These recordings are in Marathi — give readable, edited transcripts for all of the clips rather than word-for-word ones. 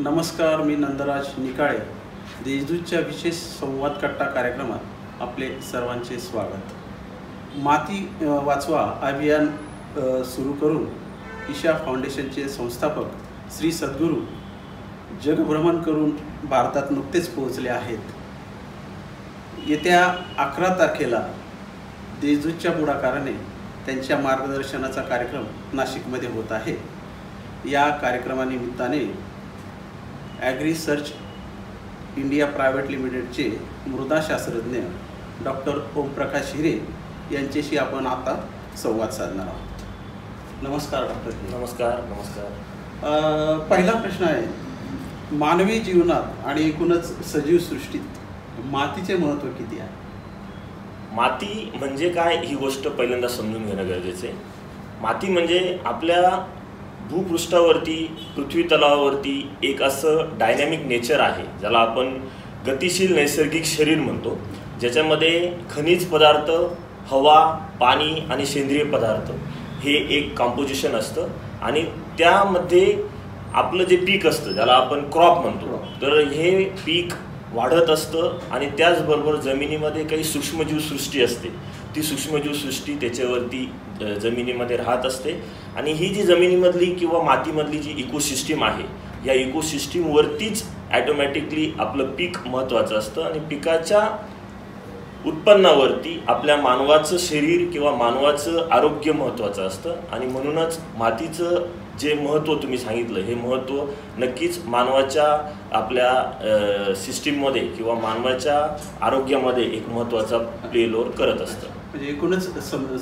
नमस्कार, मी नंदराज निकाळे. देशदूतच्या विशेष संवाद कट्टा कार्यक्रमात आपले सर्वांचे स्वागत. माती वाचवा अभियान सुरू करून ईशा फाउंडेशनचे संस्थापक श्री सद्गुरू जगभ्रमण करून भारतात नुकतेच पोहोचले आहेत. येत्या 11 तारखेला देशदूतच्या पुढाकाराने त्यांच्या मार्गदर्शनाचा कार्यक्रम नाशिकमध्ये होत आहे. या कार्यक्रमानिमित्ताने ॲग्री सर्च इंडिया प्रायव्हेट लिमिटेडचे मृदाशास्त्रज्ञ डॉक्टर ओमप्रकाश हिरे यांच्याशी आपण आता संवाद साधणार आहोत. नमस्कार डॉक्टर. नमस्कार. पहिला प्रश्न आहे, मानवी जीवनात आणि एकूणच सजीव सृष्टीत मातीचे महत्त्व किती आहे? माती म्हणजे काय ही गोष्ट पहिल्यांदा समजून घेणं गरजेचं आहे. माती म्हणजे आपल्या भूपृष्ठावरती पृथ्वी तलावावरती एक असं डायनॅमिक नेचर आहे ज्याला आपण गतिशील नैसर्गिक शरीर म्हणतो, ज्याच्यामध्ये खनिज पदार्थ, हवा, पाणी आणि सेंद्रिय पदार्थ हे एक कॉम्पोजिशन असतं. आणि त्यामध्ये आपलं जे पीक असतं ज्याला आपण क्रॉप म्हणतो, तर हे पीक वाढत असतं. आणि त्याचबरोबर जमिनीमध्ये काही सूक्ष्मजीव सृष्टी असते, ती सूक्ष्मजीव सृष्टी त्याच्यावरती जमिनीमध्ये राहत असते. आणि ही जी जमिनीमधली किंवा मातीमधली जी इकोसिस्टीम आहे, या इकोसिस्टीमवरतीच ॲटोमॅटिकली आपलं पीक महत्त्वाचं असतं. आणि पिकाच्या उत्पन्नावरती आपल्या मानवाचं शरीर किंवा मानवाचं आरोग्य महत्त्वाचं असतं. आणि म्हणूनच मातीचं जे महत्त्व तुम्ही सांगितलं, हे महत्त्व नक्कीच मानवाच्या आपल्या सिस्टीममध्ये किंवा मानवाच्या आरोग्यामध्ये एक महत्त्वाचा प्ले रोल करत असतं. म्हणजे एकूणच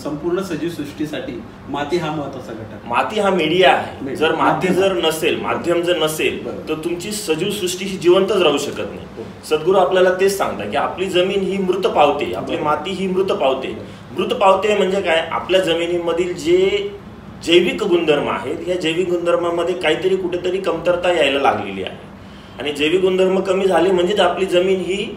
संपूर्ण सजीव सृष्टीसाठी माती हा महत्त्वाचा घटक. माती हा मीडिया आहे. जर माती जर नसेल, माध्यम जर नसेल, तर तुमची सजीव सृष्टी ही जिवंतच राहू शकत नाही. सद्गुरू आपल्याला तेच सांगतात की आपली जमीन ही मृत पावते, आपली माती ही मृत पावते. मृत पावते म्हणजे काय? आपल्या जमिनीमधील जे जैविक गुणधर्म आहेत, ह्या जैविक गुणधर्मामध्ये काहीतरी कुठेतरी कमतरता यायला लागलेली आहे. आणि जैविक गुणधर्म कमी झाले म्हणजेच आपली जमीन ही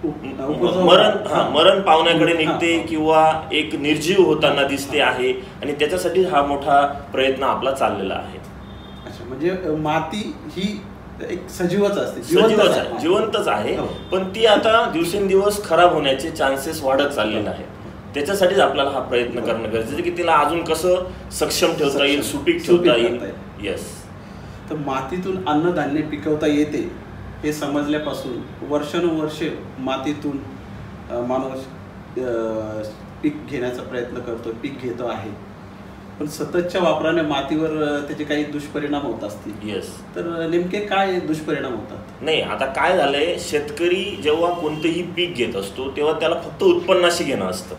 मरण पावण्याकडे निघते किंवा एक निर्जीव होताना दिसते आहे. आणि त्याच्यासाठी हा मोठा प्रयत्न आपला चाललेला आहे. अच्छा, म्हणजे माती ही एक सजीवच असते, जिवंतच आहे. पण ती आता दिवसेंदिवस खराब होण्याचे चान्सेस वाढत चाललेले आहेत. त्याच्यासाठीच आपल्याला हा प्रयत्न करणं गरजेचं आहे की तिला अजून कसं सक्षम ठेवता येईल, सुपीक ठेवता येईल. येस. तर मातीतून अन्नधान्य पिकवता येते हे समजल्यापासून वर्षानुवर्षे मातीतून माणूस पीक घेण्याचा प्रयत्न करतो, पीक घेतो आहे. पण सततच्या वापराने मातीवर त्याचे काही दुष्परिणाम होत असतील. येस. तर नेमके काय दुष्परिणाम होतात? नाही, आता काय झालंय, शेतकरी जेव्हा कोणतेही पीक घेत असतो तेव्हा त्याला फक्त उत्पन्नाशी घेणं असतं.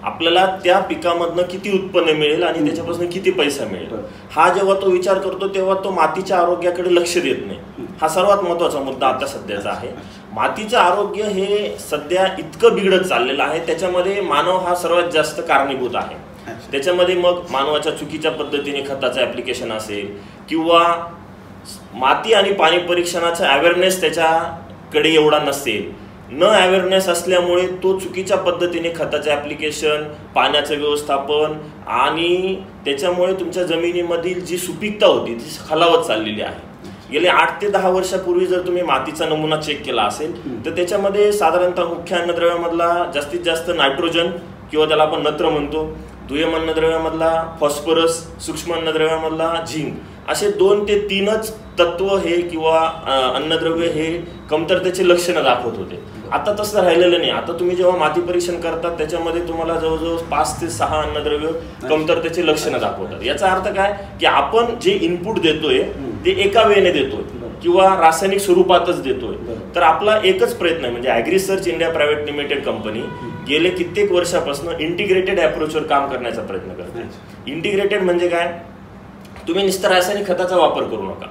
आपल्याला त्या पिकामधनं किती उत्पन्न मिळेल आणि त्याच्यापासून किती पैसा मिळेल, हा जेव्हा तो विचार करतो तेव्हा तो मातीच्या आरोग्याकडे लक्ष देत नाही. हा सर्वात महत्त्वाचा मुद्दा आता सध्याचा आहे. मातीचं आरोग्य हे सध्या इतकं बिघडत चाललेलं आहे, त्याच्यामध्ये मानव हा सर्वात जास्त कारणीभूत आहे. त्याच्यामध्ये मग मानवाच्या चुकीच्या पद्धतीने खताचं ॲप्लिकेशन असेल किंवा माती आणि पाणी परीक्षणाचा अवेअरनेस त्याच्याकडे एवढा नसेल. न अवेअरनेस असल्यामुळे तो चुकीच्या पद्धतीने खताचं ॲप्लिकेशन, पाण्याचं व्यवस्थापन आणि त्याच्यामुळे तुमच्या जमिनीमधील जी सुपीकता होती ती खालावत चाललेली आहे. गेले 8 ते 10 वर्षापूर्वी जर तुम्ही मातीचा नमुना चेक केला असेल तर त्याच्यामध्ये साधारणतः मुख्य अन्नद्रव्यामधला जास्तीत जास्त नायट्रोजन किंवा त्याला आपण नत्र म्हणतो, दुय्यम अन्नद्रव्यामधला फॉस्फरस, सूक्ष्म अन्नद्रव्यामधला झिंक, असे 2 ते 3च तत्व हे किंवा अन्नद्रव्य हे कमतरतेचे लक्षणं दाखवत होते. आता तसं राहिलेलं नाही. आता तुम्ही जेव्हा माती परीक्षण करतात त्याच्यामध्ये तुम्हाला जवळजवळ 5 ते 6 अन्नद्रव्य कमतरतेचे लक्षणं दाखवतात. याचा अर्थ काय की आपण जे इनपुट देतोय ते एका वेळेने देतोय किंवा रासायनिक स्वरूपातच देतोय. तर आपला एकच प्रयत्न आहे, म्हणजे Agri Search India private limited company गेले कित्येक वर्षापासून इंटिग्रेटेड अप्रोचवर काम करण्याचा प्रयत्न करते. इंटिग्रेटेड म्हणजे काय? तुम्ही नुसतं रासायनिक खताचा वापर करू नका,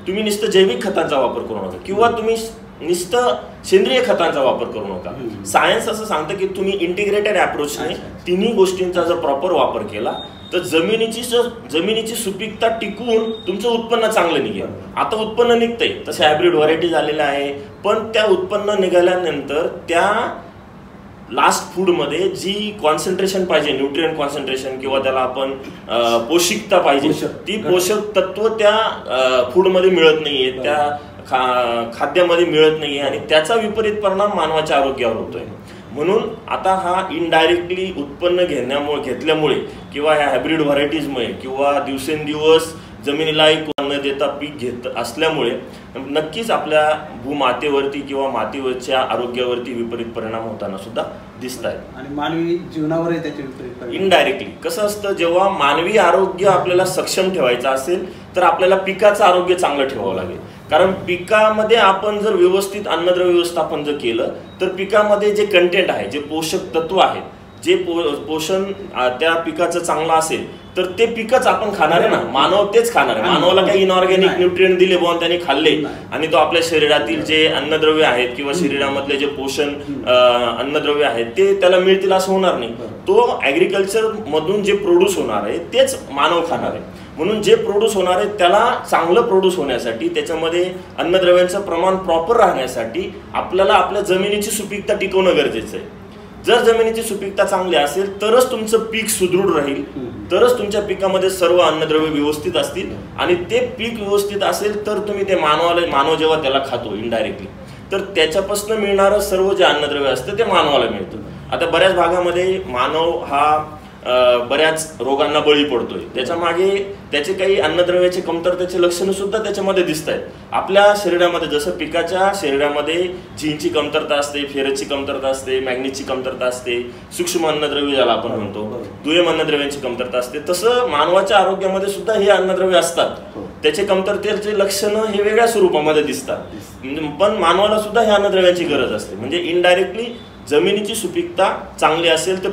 तुम्ही नुसतं जैविक खतांचा वापर करू नका किंवा तुम्ही नुसतं सेंद्रिय खतांचा वापर करू नका. सायन्स असं सांगतं की तुम्ही इंटिग्रेटेड अप्रोचने तिन्ही गोष्टींचा जर प्रॉपर वापर केला तर जमिनीची सुपीकता टिकून तुमचं उत्पन्न चांगलं निघेल. आता उत्पन्न निघतंय, तसे हायब्रिड व्हरायटी झालेल्या आहे, पण त्या उत्पन्न निघाल्यानंतर त्या लास्ट फूडमध्ये जी कॉन्सन्ट्रेशन पाहिजे, न्यूट्रिएंट कॉन्सन्ट्रेशन किंवा त्याला आपण पौष्टिकता पाहिजे, ती पोषक तत्व त्या फूडमध्ये मिळत नाहीये, त्या खाद्यामध्ये मिळत नाहीये आणि त्याचा विपरीत परिणाम मानवाच्या आरोग्यावर होतोय. म्हणून आता हा इनडायरेक्टली उत्पन्न घेतल्यामुळे किंवा ह्या हायब्रिड व्हरायटीजमुळे किंवा दिवसेंदिवस जमिनीला एक न देता पीक घेत असल्यामुळे नक्कीच आपल्या भूमातेवरती किंवा मातीवरच्या आरोग्यावरती विपरीत परिणाम होताना सुद्धा दिसत आहेत आणि मानवी जीवनावरही त्याचे विपरीत परिणाम. इनडायरेक्टली कसं असतं, जेव्हा मानवी आरोग्य आपल्याला सक्षम ठेवायचं असेल तर आपल्याला पिकाचं आरोग्य चांगलं ठेवावं लागेल. कारण पिकामध्ये आपण जर व्यवस्थित अन्नद्रव्य व्यवस्थापन जर केलं तर पिकामध्ये जे कंटेंट आहे, जे पोषक तत्व आहेत, जे पोषण त्या पिकाचं चांगलं असेल तर ते पिकच आपण खाणार आहे ना, मानव तेच खाणार आहे. मानवाला काही इनऑर्गॅनिक न्यूट्रिएंट दिले बुवा त्यांनी खाल्ले आणि तो आपल्या शरीरातील जे अन्नद्रव्य आहेत किंवा शरीरामधले जे पोषण अन्नद्रव्य आहेत ते त्याला मिळतील असं होणार नाही. तो ऍग्रिकल्चर मधून जे प्रोड्यूस होणार आहे तेच मानव खाणार आहे. म्हणून जे प्रोड्यूस होणार आहे त्याला चांगलं प्रोड्यूस होण्यासाठी, त्याच्यामध्ये अन्नद्रव्यांचं प्रमाण प्रॉपर राहण्यासाठी आपल्याला आपल्या जमिनीची सुपीकता टिकवणं गरजेचं आहे. जर जमिनीची सुपीकता चांगली असेल तरच तुमचं पीक सुदृढ राहील, तरच तुमच्या पिकामध्ये सर्व अन्नद्रव्य व्यवस्थित असतील आणि ते पीक व्यवस्थित असेल तर तुम्ही ते मानव जेव्हा त्याला खातो इनडायरेक्टली तर त्याच्यापासून मिळणारं सर्व जे अन्नद्रव्य असतं ते मानवाला मिळतं. आता बऱ्याच भागामध्ये मानव हा बऱ्याच रोगांना बळी पडतोय. त्याच्या मागे त्याचे काही अन्नद्रव्याचे कमतरतेचे लक्षणं सुद्धा त्याच्यामध्ये दिसत आहेत. आपल्या शरीरामध्ये जसं पिकाच्या शरीरामध्ये झिंकची कमतरता असते, फेरसची कमतरता असते, मॅग्नीजची कमतरता असते, सूक्ष्म अन्नद्रव्य ज्याला आपण म्हणतो, दुय्यम अन्नद्रव्यांची कमतरता असते, तसं मानवाच्या आरोग्यामध्ये सुद्धा हे अन्नद्रव्य असतात. त्याचे कमतरतेचे लक्षणं हे वेगळ्या स्वरूपामध्ये दिसतात, पण मानवाला सुद्धा ह्या अन्नद्रव्यांची गरज असते. म्हणजे इनडायरेक्टली जमिनीची सुपीकता चांगली असेल तर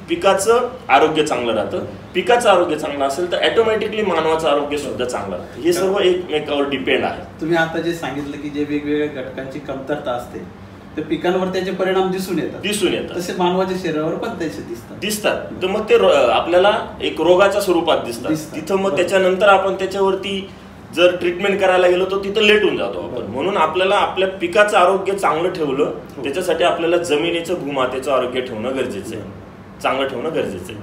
पिकाचं आरोग्य चांगलं राहतं, पिकाचं आरोग्य चांगलं असेल तर ऑटोमॅटिकली मानवाचं आरोग्य सुद्धा चांगलं राहतं. हे सर्व एकमेकावर डिपेंड आहे. तुम्ही आता जे सांगितलं की जे वेगवेगळ्या घटकांची कमतरता असते तर पिकांवर त्याचे परिणाम दिसून येतात, तसे मानवाच्या शरीरावर पण त्याचे दिसतात. तर मग ते आपल्याला एक रोगाच्या स्वरूपात दिसतात. तिथं मग त्याच्यानंतर आपण त्याच्यावरती जर ट्रीटमेंट करायला गेलो तर तिथं लेट होऊन जातो आपण. म्हणून आपल्याला आपल्या पिकाचं आरोग्य चांगलं ठेवलं त्याच्यासाठी आपल्याला जमिनीचं भूमातेचं आरोग्य ठेवणं गरजेचं आहे, चांगलं ठेवणं गरजेचं आहे.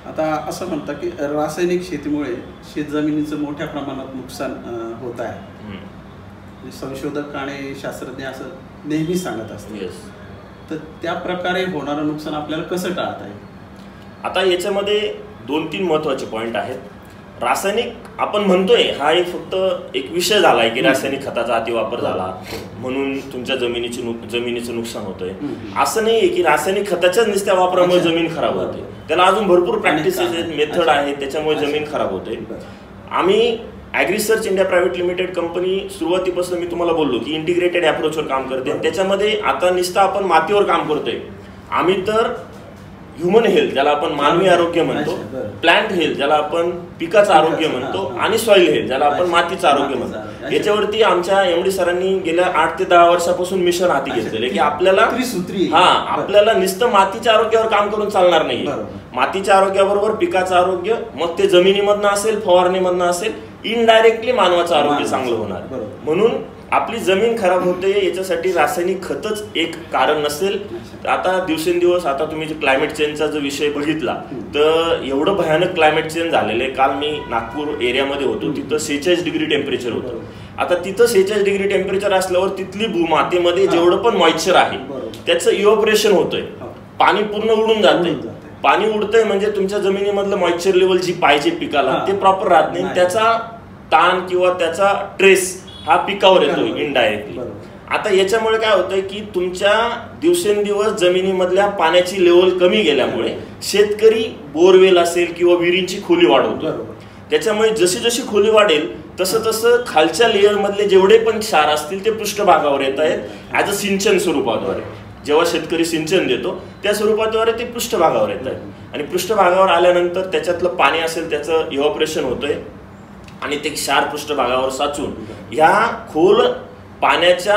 आता असं म्हणतात की रासायनिक शेतीमुळे शेतजमिनीचं मोठ्या प्रमाणात नुकसान होत आहे. संशोधक आणि शास्त्रज्ञ असं नेहमी सांगत असतात. तर त्या प्रकारे होणारं नुकसान आपल्याला कसं टाळता येईल? आता याच्यामध्ये 2-3 महत्वाचे पॉईंट आहेत. रासायनिक आपण म्हणतोय हा एक फक्त एक विषय झालाय की रासायनिक खताचा अतिवापर झाला म्हणून तुमच्या जमिनीचं नुकसान होतंय. असं नाहीये की रासायनिक खताच्याच नुसत्या वापरामुळे जमीन खराब होते. त्याला अजून भरपूर प्रॅक्टिसेस आहेत, मेथड आहेत, त्याच्यामुळे जमीन खराब होते. आम्ही Agrisearch India private limited company सुरुवातीपासून मी तुम्हाला बोललो की इंटिग्रेटेड अप्रोचवर काम करते. त्याच्यामध्ये आता नुसतं आपण मातीवर काम करतोय. आम्ही तर ह्युमन हेल्थ ज्याला आपण मानवी आरोग्य म्हणतो, प्लांट हेल्थ ज्याला आपण पिकाचं आरोग्य म्हणतो आणि सॉइल हेल्थ ज्याला आपण मातीचं आरोग्य म्हणतो, याच्यावरती आमच्या MD सरांनी गेल्या 8 ते 10 वर्षापासून मिशन हाती घेतलेले की आपल्याला नुसतं मातीच्या आरोग्यावर काम करून चालणार नाही. मातीच्या आरोग्याबरोबर पिकाचं आरोग्य, मग ते जमिनीमधनं असेल, फवारणीमधनं असेल, इनडायरेक्टली मानवाचं आरोग्य चांगलं होणार. म्हणून आपली जमीन खराब होते याच्यासाठी रासायनिक खतच एक कारण नसेल. आता दिवसेंदिवस आता तुम्ही क्लायमेट चेंजचा जो विषय बघितला तर एवढं भयानक क्लायमेट चेंज झालेलं आहे. काल मी नागपूर एरियामध्ये होतो, तिथं 46 डिग्री टेम्परेचर होतं. आता तिथं 46 डिग्री टेम्परेचर असल्यावर तिथली भूमातेमध्ये जेवढं पण मॉइश्चर आहे त्याचं इव्हॅपोरेशन होतंय, पाणी पूर्ण उडून जातंय. पाणी उडतंय म्हणजे तुमच्या जमिनीमधलं मॉइश्चर लेवल जी पाहिजे पिकाला ते प्रॉपर राहत नाही. त्याचा ताण किंवा त्याचा ट्रेस हा पिकावर येतो इनडायरेक्टली. आता याच्यामुळे काय होतंय की तुमच्या दिवसेंदिवस जमिनीमधल्या पाण्याची लेवल कमी गेल्यामुळे शेतकरी बोरवेल असेल किंवा विहिरींची खोली वाढवतो. त्याच्यामुळे जशी जशी खोली वाढेल तसं तसं खालच्या लेअर मधले जेवढे पण क्षार असतील ते पृष्ठभागावर येत आहेत ॲज अ सिंचन स्वरूपाद्वारे. जेव्हा शेतकरी सिंचन देतो त्या स्वरूपाद्वारे ते पृष्ठभागावर येत आहेत आणि पृष्ठभागावर आल्यानंतर त्याच्यातलं पाणी असेल त्याचं इव्हॅपोरेशन होतंय आणि ते क्षार पृष्ठभागावर साचून ह्या खोल पाण्याच्या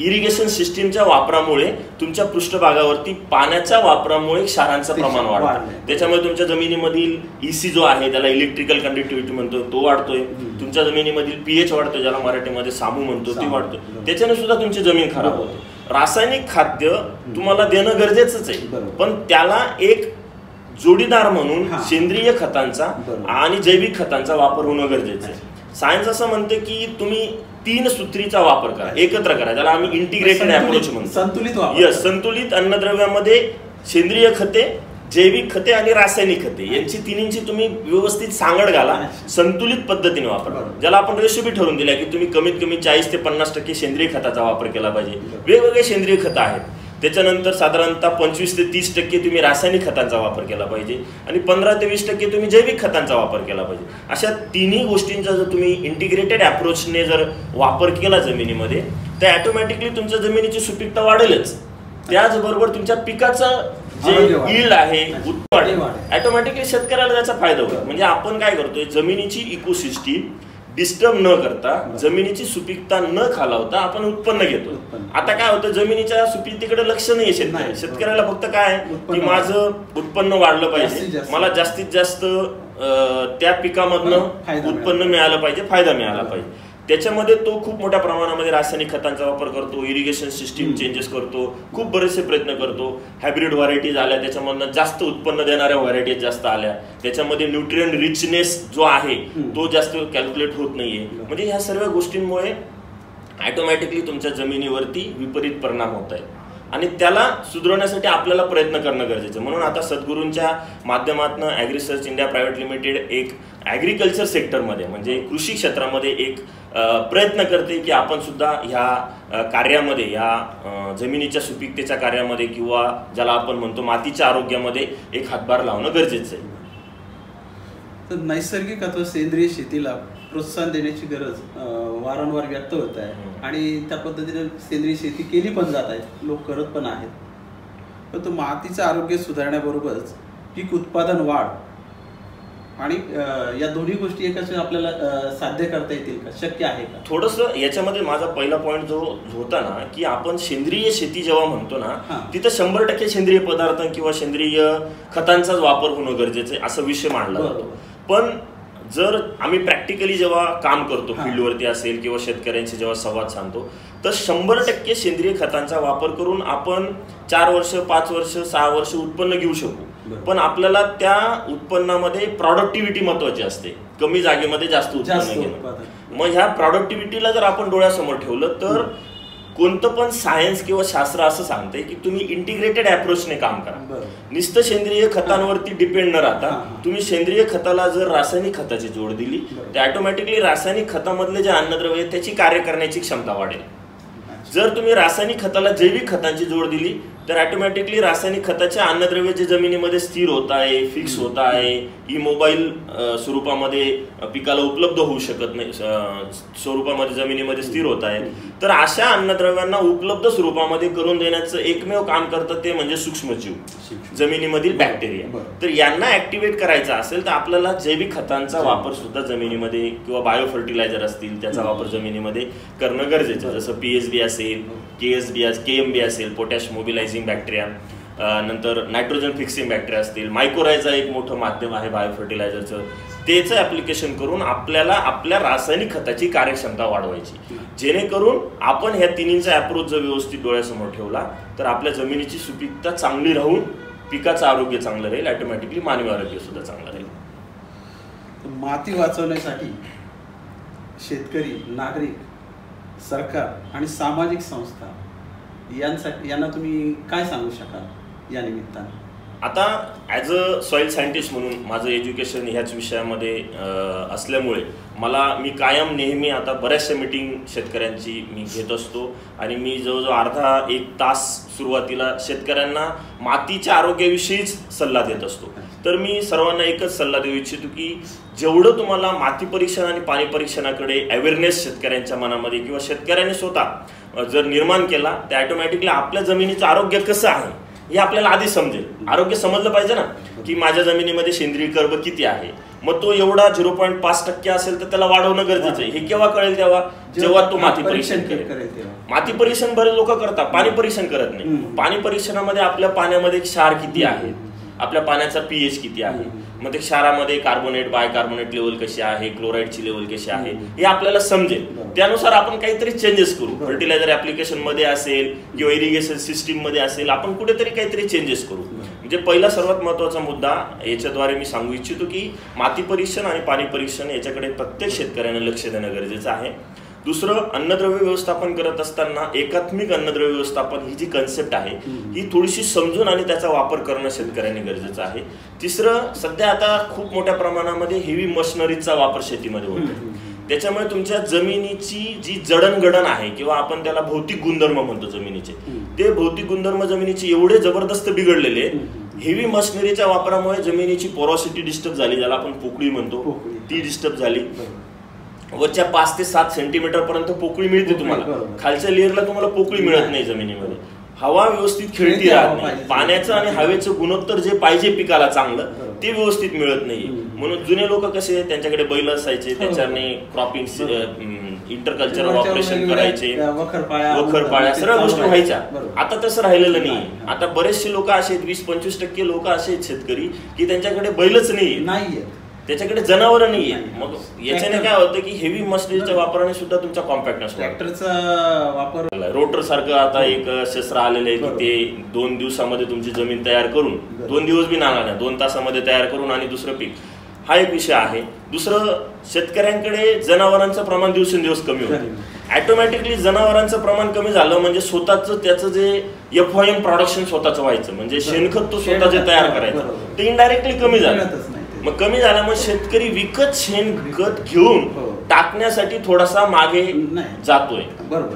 इरिगेशन सिस्टीमच्या वापरामुळे तुमच्या पृष्ठभागावरती पाण्याच्या वापरामुळे क्षारांचं प्रमाण वाढतं. त्याच्यामुळे तुमच्या जमिनीमधील EC जो आहे त्याला इलेक्ट्रिकल कंडक्टिव्हिटी म्हणतो तो वाढतोय. तुमच्या जमिनीमधील pH वाढतोय ज्याला मराठीमध्ये सामू म्हणतो ते वाढतोय. त्याच्याने सुद्धा तुमची जमीन खराब होते. रासायनिक खाद्य तुम्हाला देणं गरजेचंच आहे, पण त्याला एक जोडीदार म्हणून सेंद्रिय खतांचा आणि जैविक खतांचा वापर होणं गरजेचं आहे. सायन्स असं म्हणते की तुम्ही 3 सूत्रीचा वापर करा, एकत्र करा, त्याला आम्ही इंटिग्रेटेड अप्रोच म्हणतो. संतुलित अन्नद्रव्यामध्ये सेंद्रिय खते, जैविक खते आणि रासायनिक खते यांची तिन्हींची तुम्ही व्यवस्थित सांगड घाला, संतुलित पद्धतीने वापरा. ज्याला आपण रेशो बी ठरवून दिला की तुम्ही कमीत कमी 40 ते 50% सेंद्रिय खताचा वापर केला पाहिजे. वेगवेगळे सेंद्रिय खतं आहेत, त्याच्यानंतर साधारणतः 25 ते 30% तुम्ही रासायनिक खतांचा वापर केला पाहिजे आणि 15 ते 20% तुम्ही जैविक खतांचा वापर केला पाहिजे. अशा तिन्ही गोष्टींचा जर तुम्ही इंटिग्रेटेड अप्रोचने जर वापर केला जमिनीमध्ये, तर ऑटोमॅटिकली तुमच्या जमिनीची सुपीकता वाढेलच, त्याचबरोबर तुमच्या पिकाचं जे यील्ड आहे उत्पादन ऑटोमॅटिकली शेतकऱ्याला त्याचा फायदा होईल. म्हणजे आपण काय करतोय, जमिनीची इकोसिस्टीम डिस्टर्ब न करता, जमिनीची सुपीकता न खालावता आपण उत्पन्न घेतो. आता काय होतं, जमिनीच्या सुपीकतेकडे लक्ष नाही शेतकऱ्याला फक्त काय की माझं उत्पन्न वाढलं पाहिजे, मला जास्तीत जास्त त्या पिकामधनं उत्पन्न मिळालं पाहिजे, फायदा मिळाला पाहिजे. त्याच्यामध्ये तो खूप मोठ्या प्रमाणामध्ये रासायनिक खतांचा वापर करतो, इरिगेशन सिस्टीम चेंजेस करतो, खूप बरेचसे प्रयत्न करतो. हायब्रिड व्हरायटीज आल्या, त्याच्यामधनं जास्त उत्पन्न देणाऱ्या व्हरायटीज जास्त आल्या, त्याच्यामध्ये न्यूट्रिएंट रिचनेस जो आहे तो जास्त कॅल्क्युलेट होत नाहीये. म्हणजे ह्या सर्व गोष्टींमुळे ऑटोमॅटिकली तुमच्या जमिनीवरती विपरीत परिणाम होत आहे आणि त्याला सुधारण्यासाठी आपल्याला प्रयत्न करणं गरजेचं. म्हणून आता सद्गुरूंच्या माध्यमातून ॲग्रिसर्च इंडिया प्रायव्हेट लिमिटेड एक ॲग्रिकल्चर सेक्टरमध्ये म्हणजे कृषी क्षेत्रामध्ये एक प्रयत्न करते की आपण सुद्धा ह्या कार्यामध्ये, ह्या जमिनीच्या सुपीकतेच्या कार्यामध्ये किंवा ज्याला आपण म्हणतो मातीच्या आरोग्यामध्ये एक हातभार लावणं गरजेचं आहे. तर नैसर्गिक अथवा सेंद्रिय शेतीला प्रोत्साहन देण्याची गरज वारंवार व्यक्त होत आहे आणि त्या पद्धतीने सेंद्रिय शेती केली पण जात आहे, लोक करत पण आहेत. परंतु मातीचं आरोग्य सुधारण्याबरोबरच पीक उत्पादन वाढ आणि या दोन्ही गोष्टी एकाच आपल्याला साध्य करता येतील का, शक्य आहे का? थोडंसं याच्यामध्ये माझा पहिला पॉईंट जो होता ना की आपण सेंद्रिय शेती जेव्हा म्हणतो ना, तिथं 100% सेंद्रिय पदार्थ किंवा सेंद्रिय खतांचाच वापर होणं गरजेचं आहे असा विषय मांडला जातो. पण जर आम्ही प्रॅक्टिकली जेव्हा काम करतो, फील्डवरती असेल किंवा शेतकऱ्यांशी जेव्हा संवाद साधतो, तर 100% सेंद्रिय खतांचा वापर करून आपण 4 वर्ष, 5 वर्ष, 6 वर्ष उत्पन्न घेऊ शकू. पण आपल्याला त्या उत्पन्नामध्ये प्रॉडक्टिव्हिटी महत्वाची असते, कमी जागेमध्ये जास्त उत्पन्न घेणं. मग ह्या प्रॉडक्टिव्हिटीला जर आपण डोळ्यासमोर ठेवलं तर कोणतं पण सायन्स किंवा शास्त्र असं सांगते की तुम्ही इंटिग्रेटेड अप्रोचने काम करा. नुसतं सेंद्रिय खतांवरती डिपेंड न राहता तुम्ही सेंद्रिय खताला जर रासायनिक खताची जोड दिली तर ऑटोमॅटिकली रासायनिक खतामधले जे अन्नद्रव्य आहेत त्याची कार्य करण्याची क्षमता वाढेल. जर तुम्ही रासायनिक खताला जैविक खतांची जोड दिली तर ऑटोमॅटिकली रासायनिक खताचे अन्नद्रव्य जे जमिनीमध्ये स्थिर होत आहे, फिक्स होत आहे, इमोबाईल स्वरूपामध्ये पिकाला उपलब्ध होऊ शकत नाही, स्वरूपामध्ये जमिनीमध्ये स्थिर होत आहे, तर अशा अन्नद्रव्यांना उपलब्ध स्वरूपामध्ये करून देण्याचं एकमेव काम करतं ते म्हणजे सूक्ष्मजीव, जमिनीमधील बॅक्टेरिया. तर यांना ऍक्टिव्हेट करायचा असेल तर आपल्याला जैविक खतांचा वापर सुद्धा जमिनीमध्ये किंवा बायो फर्टिलायझर असतील त्याचा वापर जमिनीमध्ये करणं गरजेचं आहे. जसं PSB असेल, KMB असेल, पोटॅश मोबिलायझिंग बॅक्टेरिया, नंतर नायट्रोजन फिक्सिंग बॅक्टेरिया असतील, मायक्रोरायझा एक मोठं माध्यम आहे बायो फर्टिलायझरचं, त्याचं ऍप्लिकेशन करून आपल्याला आपल्या रासायनिक खताची कार्यक्षमता वाढवायची, जेणेकरून आपण ह्या तिन्हींचा अप्रोच जर व्यवस्थित डोळ्यासमोर ठेवला तर आपल्या जमिनीची सुपीकता चांगली राहून पिकाचं आरोग्य चांगलं राहील, ऑटोमॅटिकली मानवी आरोग्य सुद्धा चांगलं राहील. माती वाचवण्यासाठी शेतकरी, नागरिक, सरकार आणि सामाजिक संस्था यांना तुम्ही काय सांगू शकाल या निमित्ताने? आता ॲज अ सॉईल सायंटिस्ट म्हणून माझं एज्युकेशन ह्याच विषयामध्ये असल्यामुळे मी कायम नेहमी आता बऱ्याचशा मीटिंग शेतकऱ्यांची मी घेत असतो आणि मी जवळजवळ अर्धा 1 तास सुरुवातीला शेतकऱ्यांना मातीच्या आरोग्याविषयीच सल्ला देत असतो. तर मी सर्वांना एकच सल्ला देऊ इच्छितो की जेवढं तुम्हाला माती परीक्षण आणि पाणी परीक्षणाकडे अवेअरनेस शेतकऱ्यांच्या मनामध्ये किंवा शेतकऱ्यांनी स्वतः जर निर्माण केला तर ऑटोमॅटिकली आपल्या जमिनीचं आरोग्य कसं आहे हे आपल्याला आधी समजेल. आरोग्य समजलं पाहिजे ना की माझ्या जमिनीमध्ये सेंद्रिय कर्ब किती आहे, मग तो एवढा 0.5% असेल तर त्याला वाढवणं गरजेचं आहे. हे केव्हा कळेल? जेव्हा तो माती परीक्षण करेल. माती परीक्षण बरेच लोक करतात, पाणी परीक्षण करत नाही. पाणी परीक्षणामध्ये आपल्या पाण्यामध्ये क्षार किती आहे, आपल्या पाण्याचा पीएच किती आहे, मग ते क्षारामध्ये कार्बोनेट बायकार्बोनेट लेवल कशी आहे, क्लोराईडची लेवल कशी आहे हे आपल्याला समजेल. त्यानुसार आपण काहीतरी चेंजेस करू. फर्टिलायझर ऍप्लिकेशन मध्ये असेल किंवा इरिगेशन सिस्टीम मध्ये असेल, आपण कुठेतरी काहीतरी चेंजेस करू. म्हणजे पहिला सर्वात महत्वाचा मुद्दा याच्याद्वारे मी सांगू इच्छितो की माती परीक्षण आणि पाणी परीक्षण याच्याकडे प्रत्येक शेतकऱ्याने लक्ष देणं गरजेचं आहे. दुसरं, अन्नद्रव्य व्यवस्थापन करत असताना एकात्मिक अन्नद्रव्य व्यवस्थापन ही जी कन्सेप्ट आहे ही थोडीशी समजून आणि त्याचा वापर करणं शेतकऱ्यांनी गरजेचं आहे. तिसरं, सध्या आता खूप मोठ्या प्रमाणामध्ये हेवी मशिनरीचा वापर शेतीमध्ये होतो. त्याच्यामुळे तुमच्या जमिनीची जी जडणघडण आहे किंवा आपण त्याला भौतिक गुणधर्म म्हणतो जमिनीचे, ते भौतिक गुणधर्म जमिनीचे एवढे जबरदस्त बिघडलेले, हेवी मशिनरीच्या वापरामुळे जमिनीची पोरॉसिटी डिस्टर्ब झाली, ज्याला आपण पोकळी म्हणतो, ती डिस्टर्ब झाली. वरच्या 5 ते 7 सेंटीमीटर पर्यंत पोकळी मिळते तुम्हाला, खालच्या लेअरला तुम्हाला पोकळी मिळत नाही जमिनीमध्ये. हवा व्यवस्थित खेळती राहत नाही, पाण्याचं आणि हवेचं गुणोत्तर जे पाहिजे पिकाला चांगलं ते व्यवस्थित मिळत नाही. म्हणून जुने लोक कसे, त्यांच्याकडे बैल असायचे, त्याच्याने क्रॉपिंग इंटरकल्चरल ऑपरेशन करायचे, वखरपाळ्या सर्व गोष्टी व्हायच्या. आता तसं राहिलेलं नाही. आता बरेचसे लोक असे आहेत, 20-25% लोक असे आहेत शेतकरी की त्यांच्याकडे बैलच नाहीये, त्याच्याकडे जनावर नाहीये. मग याच्याने काय होतं की हेवी मशिनरीच्या वापराने सुद्धा तुमचा कॉम्पॅक्टनेस, ट्रॅक्टरचा वापर, रोटर सारखं आता एक शस्त्र आलेलं आहे की ते 2 दिवसामध्ये तुमची जमीन तयार करून, 2 दिवस बी नाला नाही, 2 तासामध्ये तयार करून आणि दुसरं पीक, हा एक विषय आहे. दुसरं, शेतकऱ्यांकडे जनावरांचं प्रमाण दिवसेंदिवस कमी होतं. ऑटोमॅटिकली जनावरांचं प्रमाण कमी झालं म्हणजे स्वतःचं त्याचं जे FOM प्रोडक्शन स्वतःचं व्हायचं, म्हणजे शेणखत तो स्वतः जे तयार करायचं ते इनडायरेक्टली कमी झालं. मग कमी झाल्यामुळे शेतकरी विकत शेणखत घेऊन टाकण्यासाठी थोडासा मागे जातोय.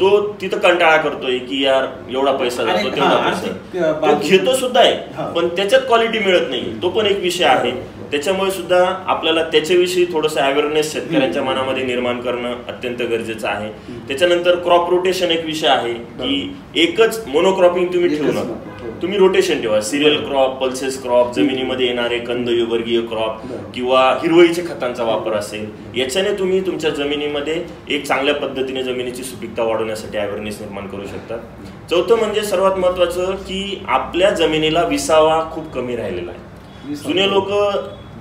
तो तिथं कंटाळा करतोय की यार एवढा पैसा जातो, तेवढा पैसा तो घेतो सुद्धा आहे, पण त्याच्यात क्वालिटी मिळत नाही. तो पण एक विषय आहे. त्याच्यामुळे सुद्धा आपल्याला त्याच्याविषयी थोडंसं अवेअरनेस शेतकऱ्यांच्या मनामध्ये निर्माण करणं अत्यंत गरजेचं आहे. त्याच्यानंतर क्रॉप रोटेशन एक विषय आहे की एकच मोनोक्रॉपिंग तुम्ही ठेवू नका, तुम्ही रोटेशन ठेवा. सिरियल क्रॉप, पल्सेस क्रॉप, जमिनीमध्ये येणारे कंद वर्गीय क्रॉप किंवा हिरवळीच्या खतांचा वापर असेल, याच्याने तुम्ही तुमच्या जमिनीमध्ये एक चांगल्या पद्धतीने जमिनीची सुपीकता वाढवण्यासाठी अवेअरनेस निर्माण करू शकता. चौथं म्हणजे सर्वात महत्वाचं की आपल्या जमिनीला विसावा खूप कमी राहिलेला आहे. जुने लोक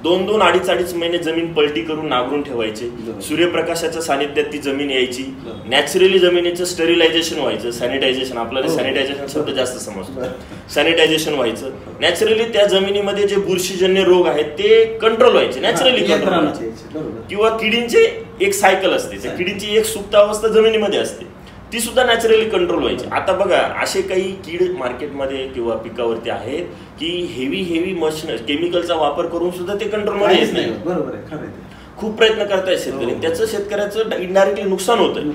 2-2, 2.5 महिने जमीन पलटी करून नांगरून ठेवायचे. सूर्यप्रकाशाच्या सानिध्यात ती जमीन यायची, नॅचरली जमिनीचं स्टरिलायझेशन व्हायचं, सॅनिटायझेशन, आपल्याला सॅनिटायझेशन शब्द जास्त समजतो, सॅनिटायझेशन व्हायचं. नॅचरली त्या जमिनीमध्ये जे बुरशीजन्य रोग आहेत ते कंट्रोल व्हायचे, नॅचरली कंट्रोल व्हायचे. किंवा किडींचे एक सायकल असते, त्या किडींची एक सुप्त अवस्था जमिनीमध्ये असते, ती सुद्धा नॅचरली कंट्रोल व्हायची. आता बघा असे काही कीड मार्केटमध्ये किंवा पिकावरती आहेत की हेवी मशीन केमिकलचा वापर करून सुद्धा ते कंट्रोलमध्ये येत नाही. बरोबर आहे, खरं आहे. खूप प्रयत्न करतायत शेतकरी, त्याचं शेतकऱ्याचं इनडायरेक्टली नुकसान होतं.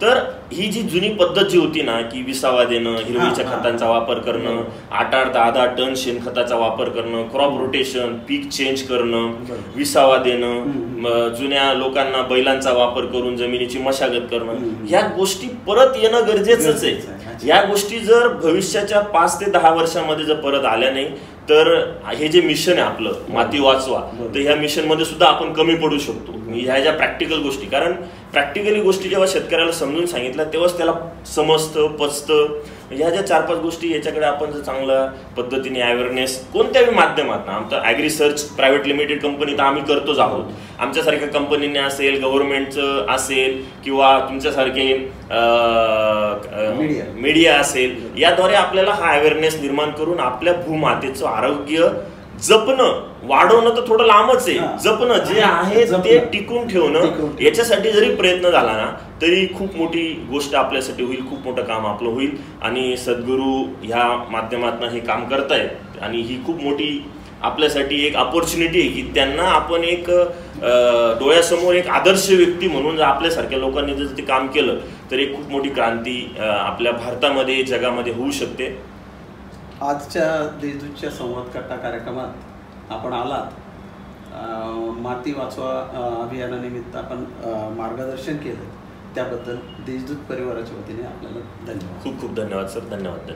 तर ही जी जुनी पद्धत जी होती ना की विसावा देणं, हिरवीच्या खतांचा वापर करणं, 8-10 टन शेणखताचा वापर करणं, क्रॉप रोटेशन, पीक चेंज करणं, विसावा देणं, जुन्या लोकांना बैलांचा वापर करून जमिनीची मशागत करणं, ह्या गोष्टी परत येणं गरजेचंच आहे. या गोष्टी जर भविष्याच्या 5 ते 10 वर्षामध्ये जर परत आल्या नाही तर हे जे मिशन आहे आपलं माती वाचवा, तर ह्या मिशन मध्ये सुद्धा आपण कमी पडू शकतो. ह्या ज्या प्रॅक्टिकल गोष्टी, कारण प्रॅक्टिकली गोष्टी जेव्हा शेतकऱ्याला समजून सांगितल्या तेव्हाच त्याला समजतं, पचतं. ह्या ज्या 4-5 गोष्टी याच्याकडे आपण जर चांगल्या पद्धतीने अवेअरनेस कोणत्याही माध्यमातून, आमचं Agri Search private limited company तर आम्ही करतोच आहोत, आमच्यासारख्या कंपनीने असेल, गव्हर्नमेंटचं असेल किंवा तुमच्यासारखे मीडिया असेल, याद्वारे आपल्याला हा अवेअरनेस निर्माण करून आपल्या भूमातेचं आरोग्य जपणं, वाढवणं तर थोडं लांबच आहे, जपणं जे आहे ते टिकून ठेवणं, याच्यासाठी जरी प्रयत्न झाला ना तरी खूप मोठी गोष्ट आपल्यासाठी होईल, खूप मोठं काम आपलं होईल. आणि सद्गुरू ह्या माध्यमातून हे काम करतायत आणि ही खूप मोठी आपल्यासाठी एक अपॉर्च्युनिटी आहे की त्यांना आपण एक डोळ्यासमोर एक आदर्श व्यक्ती म्हणून जर आपल्यासारख्या लोकांनी जर ते काम केलं तर एक खूप मोठी क्रांती आपल्या भारतामध्ये, जगामध्ये होऊ शकते. आजच्या देशदूतच्या संवाद कट्टा कार्यक्रमात आपण आलात, माती वाचवा अभियानानिमित्त आपण मार्गदर्शन केलं, त्याबद्दल देशदूत परिवाराच्या वतीने आपल्याला धन्यवाद. खूप खूप धन्यवाद सर. धन्यवाद.